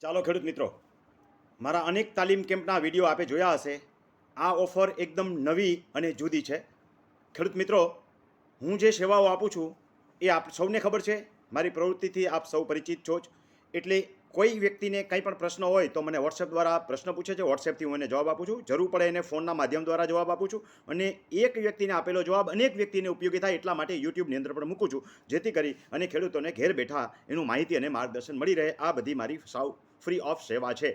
ચાલો ખેડૂત મિત્રો, મારા અનેક તાલીમ કેમ્પના વિડીયો આપે જોયા હશે. આ ઓફર એકદમ નવી અને જુદી છે. ખેડૂત મિત્રો, હું જે સેવાઓ આપું છું એ આપ સૌને ખબર છે. મારી પ્રવૃત્તિથી આપ સૌ પરિચિત છો જ. એટલે કોઈ વ્યક્તિને કંઈ પણ પ્રશ્ન હોય તો મને વોટ્સએપ દ્વારા પ્રશ્ન પૂછે છે. વોટ્સએપથી હું એને જવાબ આપું છું. જરૂર પડે એને ફોનના માધ્યમ દ્વારા જવાબ આપું છું. અને એક વ્યક્તિને આપેલો જવાબ અનેક વ્યક્તિને ઉપયોગી થાય એટલા માટે યુટ્યુબની અંદર પણ મૂકું છું, જેથી કરી અને ખેડૂતોને ઘેર બેઠા એનું માહિતી અને માર્ગદર્શન મળી રહે. આ બધી મારી સાવ ફ્રી ઓફ સેવા છે.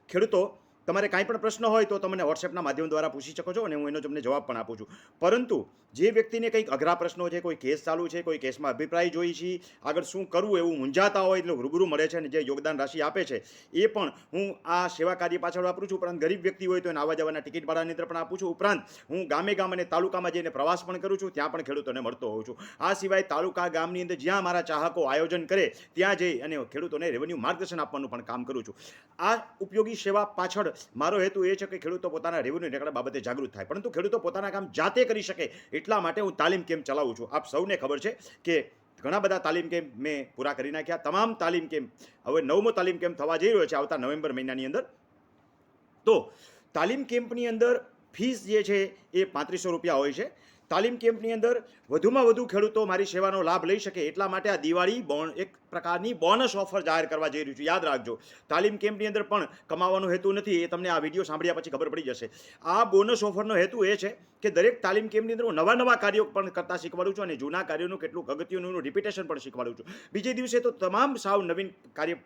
ખેડૂતો, તમારે કાંઈ પણ પ્રશ્ન હોય તો તમને વોટ્સએપના માધ્યમ દ્વારા પૂછી શકો છો અને હું એનો તમને જવાબ પણ આપું છું. પરંતુ જે વ્યક્તિને કંઈક અઘરા પ્રશ્નો છે, કોઈ કેસ ચાલુ છે, કોઈ કેસમાં અભિપ્રાય જોઈ છે, આગળ શું કરવું એવું મૂંઝાતા હોય એટલે રૂબરૂ મળે છે અને જે યોગદાન રાશિ આપે છે એ પણ હું આ સેવા કાર્ય પાછળ વાપરું છું. ઉપરાંત ગરીબ વ્યક્તિ હોય તો એને આવવા જવાના ટિકિટ ભાડાની અંદર પણ આપું છું. ઉપરાંત હું ગામે ગામ અને તાલુકામાં જઈને પ્રવાસ પણ કરું છું, ત્યાં પણ ખેડૂતોને મળતો હોઉં છું. આ સિવાય તાલુકા ગામની અંદર જ્યાં મારા ચાહકો આયોજન કરે ત્યાં જઈ અને ખેડૂતોને રેવન્યુ માર્ગદર્શન આપવાનું પણ કામ કરું છું. આ ઉપયોગી સેવા પાછળ મારો હેતુ એ છે કે ખેડૂતો પોતાના રેવન્યુ રેકર્ડ બાબતે જાગૃત થાય, પરંતુ ખેડૂતો પોતાના કામ જાતે કરી શકે એટલા માટે હું તાલીમ કેમ્પ ચલાવું છું. આપ સૌને ખબર છે કે ઘણા બધા તાલીમ કેમ્પ મેં પૂરા કરી નાખ્યા. તમામ તાલીમ કેમ્પ, હવે 9મો તાલીમ કેમ્પ થવા જઈ રહ્યો છે આવતા નવેમ્બર મહિનાની અંદર. તો તાલીમ કેમ્પની અંદર ફીસ જે છે એ 3500 રૂપિયા હોય છે. તાલીમ કેમ્પની અંદર વધુમાં વધુ ખેડૂતો મારી સેવાનો લાભ લઈ શકે એટલા માટે આ દિવાળી એક પ્રકારની બોનસ ઓફર જાહેર કરવા જઈ રહ્યું છું. યાદ રાખજો, તાલીમ કેમ્પની અંદર પણ કમાવાનો હેતુ નથી, એ તમને આ વિડીયો સાંભળ્યા પછી ખબર પડી જશે. આ બોનસ ઓફરનો હેતુ એ છે કે દરેક તાલીમ કેમ્પની અંદર હું નવા નવા કાર્યો પણ કરતા શીખવાડું છું અને જૂના કાર્યોનું કેટલું અગત્યનું રિપીટેશન પણ શીખવાડું છું. બીજે દિવસે તો તમામ સાવ નવીન કાર્ય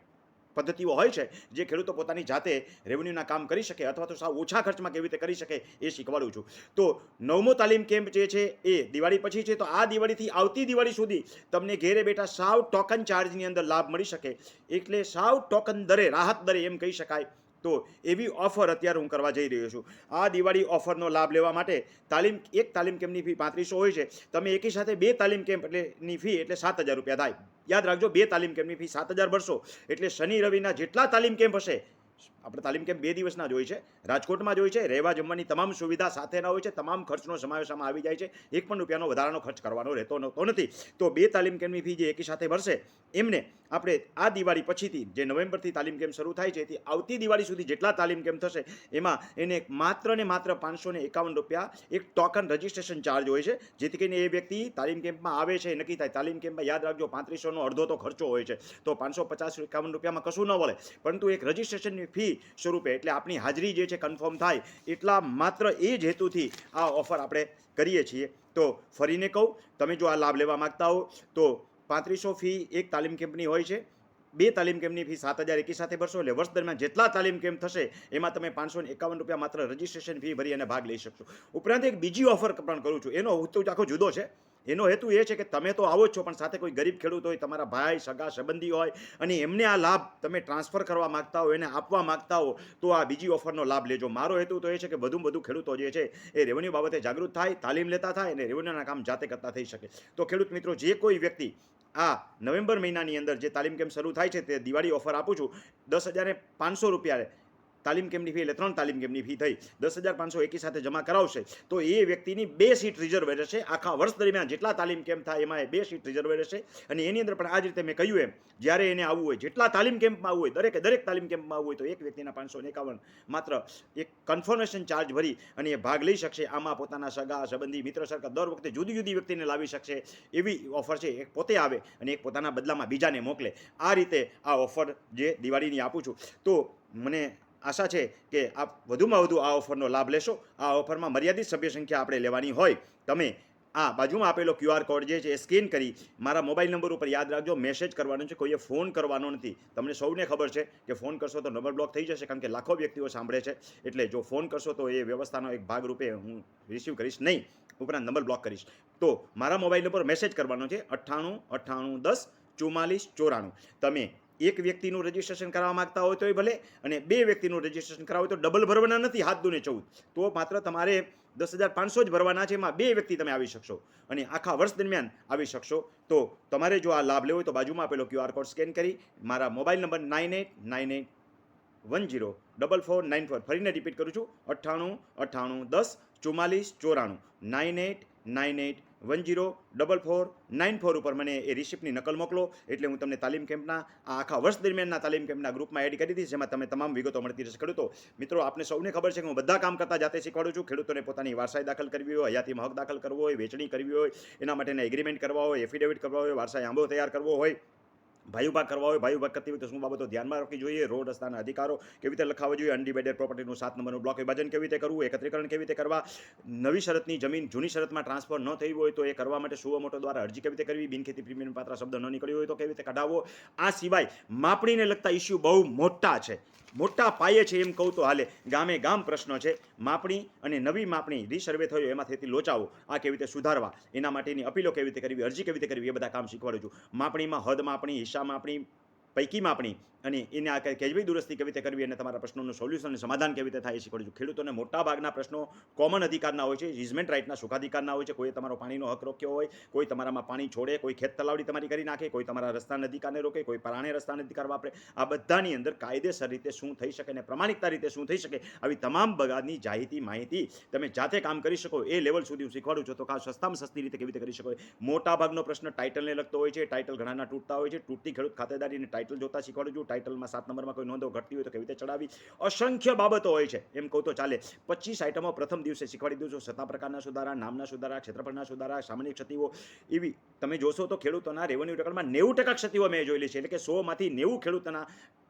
પદ્ધતિઓ હોય છે જે ખેડૂતો પોતાની જાતે રેવન્યુના કામ કરી શકે અથવા તો સાવ ઓછા ખર્ચમાં કેવી રીતે કરી શકે એ શીખવાડું છું. તો 9મો તાલીમ કેમ્પ જે છે એ દિવાળી પછી છે. તો આ દિવાળીથી આવતી દિવાળી સુધી તમને ઘેરે બેઠા સાવ ટોકન ચાર્જની અંદર લાભ મળી શકે, એટલે સાવ ટોકન દરે, રાહત દરે એમ કહી શકાય. તો એવી ઓફર અત્યારે હું કરવા જઈ રહ્યો છું. આ દિવાળી ઓફરનો લાભ લેવા માટે એક તાલીમ કેમ્પની ફી 3500 હોય છે. તમે એકી સાથે 2 તાલીમ કેમ્પ એટલેની ફી એટલે 7000 રૂપિયા થાય. યાદ રાખજો, 2 તાલીમ કેમ્પની ફી 7000 ભરશો એટલે શનિ રવિના જેટલા તાલીમ કેમ્પ હશે, આપણે તાલીમ કેમ્પ 2 દિવસના જ હોય છે, રાજકોટમાં જ હોય છે, રહેવા જમવાની તમામ સુવિધા સાથેના હોય છે, તમામ ખર્ચનો સમાવેશ આમાં આવી જાય છે. એક પણ રૂપિયાનો વધારાનો ખર્ચ કરવાનો રહેતો નથી. તો 2 તાલીમ કેમ્પની ફી જે એકી સાથે ભરશે એમને આપણે આ દિવાળી પછીથી, જે નવેમ્બરથી તાલીમ કેમ્પ શરૂ થાય છે, એથી આવતી દિવાળી સુધી જેટલા તાલીમ કેમ્પ થશે એમાં એને માત્ર ને માત્ર 551 રૂપિયા એક ટોકન રજિસ્ટ્રેશન ચાર્જ હોય છે, જેથી કરીને એ વ્યક્તિ તાલીમ કેમ્પમાં આવે છે નક્કી થાય. તાલીમ કેમ્પમાં યાદ રાખજો 3500નો અડધો તો ખર્ચો હોય છે, તો 551 રૂપિયામાં કશું ન વળે, પરંતુ એક રજિસ્ટ્રેશનની ફી સ્વરૂપે એટલે આપણી હાજરી જે છે કન્ફર્મ થાય એટલા માત્ર એ જ હેતુથી આ ઓફર આપણે કરીએ છીએ. તો ફરીને કહું, તમે જો આ લાભ લેવા માગતા હો તો 3500 ફી એક તાલીમ કેમ્પની હોય છે. 2 તાલીમ કેમ્પની ફી 7000 એકી સાથે ભરશો એટલે વર્ષ દરમિયાન જેટલા તાલીમ કેમ્પ થશે એમાં તમે 551 રૂપિયા માત્ર રજિસ્ટ્રેશન ફી ભરી અને ભાગ લઈ શકશો. ઉપરાંત એક બીજી ઓફર પણ કરું છું, એનો હેતુ આખો જુદો છે. એનો હેતુ એ છે કે તમે તો આવો જ છો, પણ સાથે કોઈ ગરીબ ખેડૂત હોય, તમારા ભાઈ સગા સંબંધી હોય અને એમને આ લાભ તમે ટ્રાન્સફર કરવા માગતા હો, એને આપવા માગતા હો, તો આ બીજી ઓફરનો લાભ લેજો. મારો હેતુ તો એ છે કે વધુમાં વધુ ખેડૂતો જે છે એ રેવન્યુ બાબતે જાગૃત થાય, તાલીમ લેતા થાય અને રેવન્યુના કામ જાતે કરતા થઈ શકે. તો ખેડૂત મિત્રો, જે કોઈ વ્યક્તિ આ નવેમ્બર મહિનાની અંદર જે તાલીમ કેમ્પ શરૂ થાય છે તે દિવાળી ઓફર આપું છું. 10,500 રૂપિયા તાલીમ કેમ્પની ફી એટલે 3 તાલીમ કેમ્પની ફી થઈ 10,500 એકી સાથે જમા કરાવશે તો એ વ્યક્તિની 2 સીટ રિઝર્વ રહેશે. આખા વર્ષ દરમિયાન જેટલા તાલીમ કેમ્પ થાય એમાં 2 સીટ રિઝર્વ રહેશે. અને એની અંદર પણ આ જ રીતે મેં કહ્યું એમ, જ્યારે એને આવવું હોય, જેટલા તાલીમ કેમ્પમાં આવવું હોય, દરેક તાલીમ કેમ્પમાં આવવું હોય, તો એક વ્યક્તિના 551 માત્ર એક કન્ફર્મેશન ચાર્જ ભરી અને એ ભાગ લઈ શકશે. આમાં પોતાના સગા સંબંધી મિત્ર સર્કલ દર વખતે જુદી જુદી વ્યક્તિને લાવી શકશે એવી ઓફર છે. એક પોતે આવે અને એક પોતાના બદલામાં બીજાને મોકલે. આ રીતે આ ઓફર જે દિવાળીની આપું છું. તો મને આશા છે કે આપ વધુમાં વધુ આ ઓફરનો લાભ લેશો. આ ઓફરમાં મર્યાદિત સભ્ય સંખ્યા આપણે લેવાની હોય. તમે આ બાજુમાં આપેલો QR કોડ જે છે એ સ્કેન કરી મારા મોબાઈલ નંબર ઉપર, યાદ રાખજો, મેસેજ કરવાનો છે, કોઈએ ફોન કરવાનો નથી. તમને સૌને ખબર છે કે ફોન કરશો તો નંબર બ્લોક થઈ જશે, કારણ કે લાખો વ્યક્તિઓ સાંભળે છે. એટલે જો ફોન કરશો તો એ વ્યવસ્થાનો એક ભાગ રૂપે હું રિસીવ કરીશ નહીં, ઉપરાંત નંબર બ્લોક કરીશ. તો મારા મોબાઈલ નંબર મેસેજ કરવાનો છે 98 98 10 44 94. તમે એક વ્યક્તિનું રજિસ્ટ્રેશન કરાવવા માંગતા હોય તો ભલે, અને 2 વ્યક્તિનું રજિસ્ટ્રેશન કરાવો તો ડબલ ભરવાના નથી, 7 દૂને 14. તો માત્ર તમારે 10,500 જ ભરવાના છે, એમાં 2 વ્યક્તિ તમે આવી શકશો અને આખા વર્ષ દરમિયાન આવી શકશો. તો તમારે જો આ લાભ લેવો હોય તો બાજુમાં આપેલો QR કોડ સ્કેન કરી મારા મોબાઈલ નંબર 9898104494, ફરીને રિપીટ કરું છું 98 98 10 44 94, 9898 104494 ઉપર મને એ રિસિપ્ટની નકલ મોકલો, એટલે હું તમને તાલીમ કેમ્પના આ આખા વર્ષ દરમિયાનના તાલીમ કેમ્પના ગ્રુપમાં એડ કરી દઈશ, જેમાં તમે તમામ વિગતો મળતી રહેશે. ખેડૂતો મિત્રો, આપને સૌને ખબર છે કે હું બધા કામ કરતા જાતે શીખવાડું છું. ખેડૂતોને પોતાની વારસાઈ દાખલ કરવી હોય, હયાતીમાં હક દાખલ કરવો હોય, વેચણી કરવી હોય, એના માટેના એગ્રીમેન્ટ કરવા હોય, એફિડેવિટ કરવા હોય, વારસાઈ આંબો તૈયાર કરવો હોય, ભાઈ ભાગ કરવા હોય, ભાઈ ભાગ કરતી હોય તો શું બાબતો ધ્યાનમાં રાખવી જોઈએ, રોડ રસ્તાના અધિકારો કેવી રીતે લખાવવા જોઈએ, અનડિવાઇડેડ પ્રોપર્ટીનું 7 નંબરનું બ્લોક વિભાજન કેવી રીતે કરવું, એકત્રીકરણ કેવી રીતે કરવા, નવી શરતની જમીન જૂની શરતમાં ટ્રાન્સફર ન થઈ હોય તો એ કરવા માટે સુઓ મોટો દ્વારા અરજી કેવી રીતે કરવી, બિનખેતી પ્રીમિયમ પાત્ર શબ્દ ન નીકળ્યો હોય તો કેવી રીતે કઢાવવો. આ સિવાય માપણીને લગતા ઇસ્યુ બહુ મોટા છે, મોટા પાયે છે એમ કહું તો હાલે. ગામે ગામ પ્રશ્નો છે. માપણી અને નવી માપણી રીસર્વે થયો એમાં થતી લોચાઓ આ કેવી રીતે સુધારવા, એના માટેની અપીલો કેવી રીતે કરવી, અરજી કેવી રીતે કરવી, એ બધા કામ શીખવાડું છું. માપણીમાં હદ માપણી, હિસ્સા માપણી, પૈકી માપણી અને એને આ કેજવી દુરસ્તી કેવી રીતે કરવી અને તમારા પ્રશ્નોનું સોલ્યુશન અને સમાધાન કેવી રીતે થાય એ શીખવાડું છું. ખેડૂતોને મોટા ભાગના પ્રશ્નો કોમન અધિકારના હોય છે, ઇઝમેન્ટ રાઇટના સુખાધિકારના હોય છે. કોઈ તમારો પાણીનો હક રોક્યો હોય, કોઈ તમારામાં પાણી છોડે, કોઈ ખેત તલાવડી તમારી કરી નાખે, કોઈ તમારા રસ્તાના અધિકારને રોકે, કોઈ પરાણે રસ્તાના અધિકાર વાપરે. આ બધાની અંદર કાયદેસર રીતે શું થઈ શકે અને પ્રમાણિકતા રીતે શું થઈ શકે, આવી તમામ બગાની માહિતી તમે જાતે કામ કરી શકો એ લેવલ સુધી હું શીખવાડું છું. તો સસ્તામાં સસ્તી રીતે કેવી રીતે કરી શકો. મોટા ભાગનો પ્રશ્ન ટાઇટલને લગતો હોય છે. ટાઇટલ ઘણાના તૂટતા હોય છે. તૂટતી ખેડૂત ખાતેદારીને ટાઇટલ જોતા શીખવાડું છું. ટાઇટલમાં 7 નંબરમાં કોઈ નોંધો ઘટતી હોય તો કેવી રીતે ચડાવી, અસંખ્ય બાબતો હોય છે. એમ કહું તો ચાલે. 25 આઈટમો પ્રથમ દિવસે શીખવાડી દઉં છું. સત્તા પ્રકારના સુધારા, નામના સુધારા, ક્ષેત્રફળના સુધારા, સામાન્ય ક્ષતિઓ, એવી તમે જોશો તો ખેડૂતોના રેવન્યુ રેકોર્ડમાં 90% ક્ષતિઓ મેં જોયેલી છે. એટલે કે 100માંથી 90 ખેડૂતોના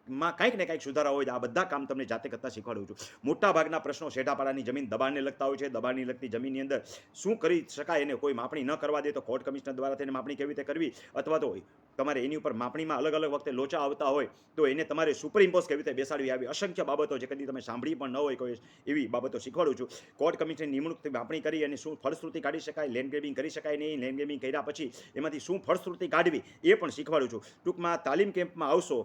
માં કંઈક ને કંઈક સુધારા હોય. આ બધા કામ તમને જાતે કરતા શીખવાડું છું. મોટા ભાગના પ્રશ્નો શેઢાપાડાની જમીન દબાણને લગતા હોય છે. દબાણની લગતી જમીનની અંદર શું કરી શકાય, એને કોઈ માપણી ન કરવા દે તો કોર્ટ કમિશનર દ્વારા તેને માપણી કેવી રીતે કરવી, અથવા તો તમારે એની ઉપર માપણીમાં અલગ અલગ વખતે લોચા આવતા હોય તો એને તમારે સુપર ઇમ્પોઝ કેવી રીતે બેસાડવી, આવી અસંખ્ય બાબતો જે કદી તમે સાંભળી પણ ન હોય કોઈ એવી બાબતો શીખવાડું છું. કોર્ટ કમિશનની નિમણૂકથી માપણી કરી અને શું ફળશ્રુતિ કાઢી શકાય, લેન્ડ ગ્રેબિંગ કરી શકાય નહીં, લેન્ડ ગ્રેબિંગ કર્યા પછી એમાંથી શું ફળશ્રુતિ કાઢવી એ પણ શીખવાડું છું. ટૂંકમાં તાલીમ કેમ્પમાં આવશો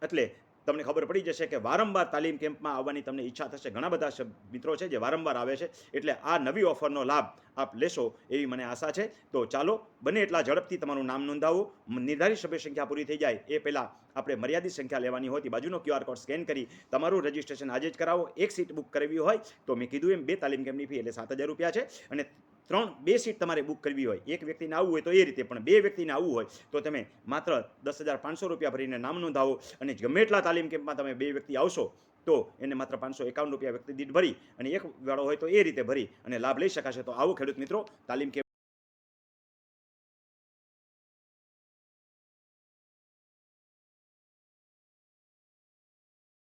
એટલે તમને ખબર પડી જશે કે વારંવાર તાલીમ કેમ્પમાં આવવાની તમને ઈચ્છા થશે. ઘણા બધા મિત્રો છે જે વારંવાર આવે છે, એટલે આ નવી ઓફરનો લાભ આપ લેશો એવી મને આશા છે. તો ચાલો બને એટલા ઝડપથી તમારું નામ નોંધાવો. નિર્ધારિત સભ્ય સંખ્યા પૂરી થઈ જાય એ પહેલાં આપણે મર્યાદિત સંખ્યા લેવાની હોય. બાજુનો QR કોડ સ્કેન કરી તમારું રજિસ્ટ્રેશન આજે જ કરાવો. એક સીટ બુક કરવી હોય તો મેં કીધું એમ 2 તાલીમ કેમ્પની ફી એટલે 7,000 રૂપિયા છે, અને 2 સીટ તમારે બુક કરવી હોય, એક વ્યક્તિને આવવું હોય તો એ રીતે, પણ 2 વ્યક્તિને આવવું હોય તો તમે માત્ર 10,500 રૂપિયા ભરીને નામ નોંધાવો. અને ગમે એટલા તાલીમ કેમ્પમાં તમે 2 વ્યક્તિ આવશો તો એને માત્ર 551 રૂપિયા વ્યક્તિ દીઠ ભરી અને એક વાળો હોય તો એ રીતે ભરી અને લાભ લઈ શકાશે. તો આવો ખેડૂત મિત્રો, તાલીમ કેમ્પ